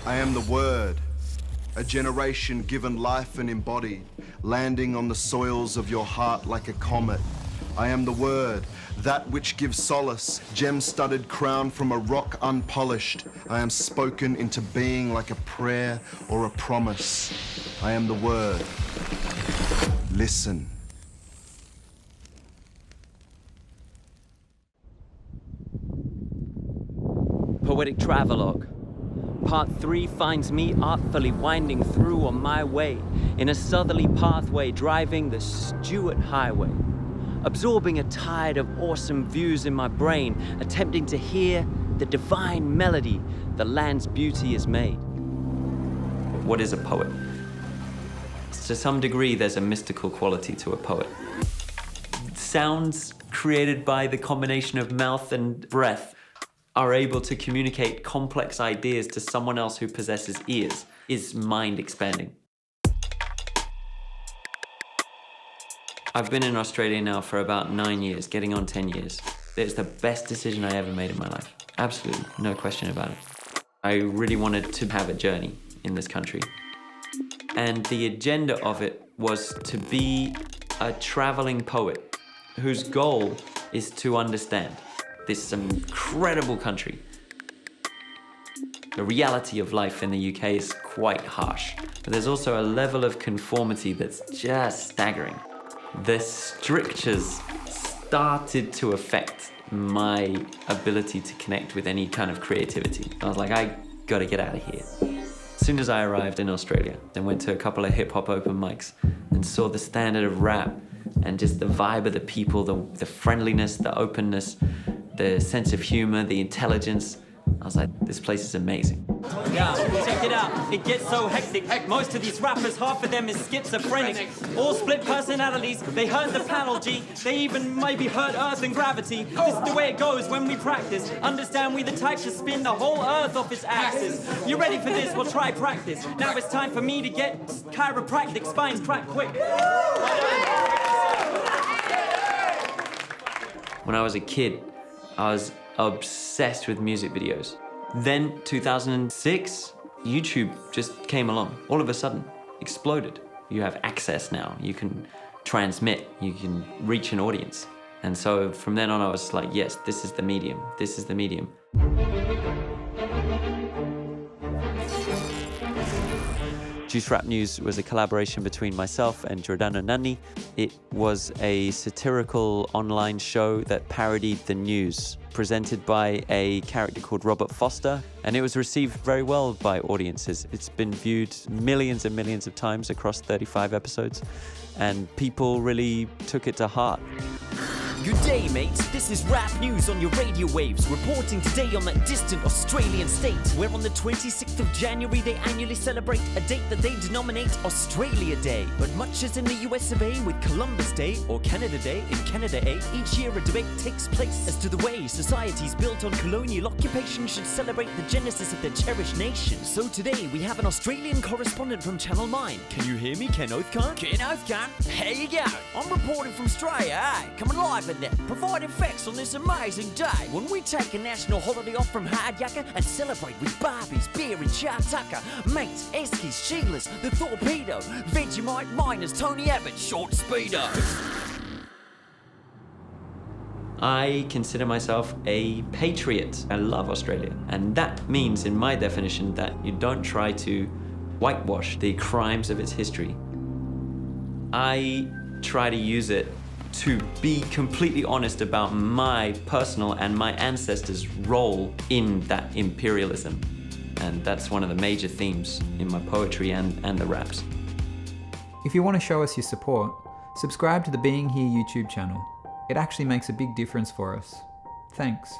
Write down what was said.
I am the word, a generation given life and embodied, landing on the soils of your heart like a comet. I am the word, that which gives solace, gem-studded crown from a rock unpolished. I am spoken into being like a prayer or a promise. I am the word. Listen. Poetic Travelogue. Part 3 finds me artfully winding through on my way, in a southerly pathway driving the Stuart Highway, absorbing a tide of awesome views in my brain, attempting to hear the divine melody the land's beauty is made. What is a poet? To some degree, there's a mystical quality to a poet. Sounds created by the combination of mouth and breath are able to communicate complex ideas to someone else who possesses ears is mind-expanding. I've been in Australia now for about 9 years, getting on 10 years. It's the best decision I ever made in my life. Absolutely, no question about it. I really wanted to have a journey in this country. And the agenda of it was to be a traveling poet whose goal is to understand this incredible country. The reality of life in the UK is quite harsh, but there's also a level of conformity that's just staggering. The strictures started to affect my ability to connect with any kind of creativity. I was like, I gotta get out of here. As soon as I arrived in Australia, then went to a couple of hip-hop open mics and saw the standard of rap and just the vibe of the people, the friendliness, the openness, the sense of humor, the intelligence. I was like, this place is amazing. Yeah, check it out. It gets so hectic. Most of these rappers, half of them is schizophrenic. All split personalities. They hurt the panel, G. They even maybe hurt Earth and gravity. This is the way it goes when we practice. Understand we the type to spin the whole Earth off its axis. You ready for this? Well, try practice. Now it's time for me to get chiropractic. Spines crack quick. When I was a kid, I was obsessed with music videos. Then 2006, YouTube just came along. All of a sudden, exploded. You have access now. You can transmit. You can reach an audience. And so from then on, I was like, yes, this is the medium. This is the medium. Juice Rap News was a collaboration between myself and Giordano Nanni. It was a satirical online show that parodied the news, presented by a character called Robert Foster, and it was received very well by audiences. It's been viewed millions and millions of times across 35 episodes, and people really took it to heart. Good day, mates. This is Rap News on your radio waves, reporting today on that distant Australian state, where on the 26th of January they annually celebrate a date that they denominate Australia Day. But much as in the US of A with Columbus Day or Canada Day in Canada A, each year a debate takes place as to the way societies built on colonial occupation should celebrate the genesis of their cherished nation. So today we have an Australian correspondent from Channel 9. Can you hear me, Ken Oathcon? Ken Oathcon, how you going? I'm reporting from Australia, coming live at that, providing facts on this amazing day when we take a national holiday off from hard yakka and celebrate with Barbies, beer and char tucker, mates, Eskies, Sheilas, the Torpedo, Vegemite, Miners, Tony Abbott, Short Speeder. I consider myself a patriot. I love Australia. And that means, in my definition, that you don't try to whitewash the crimes of its history. I try to use it to be completely honest about my personal and my ancestors' role in that imperialism. And that's one of the major themes in my poetry and the raps. If you want to show us your support, subscribe to the Being Here YouTube channel. It actually makes a big difference for us. Thanks.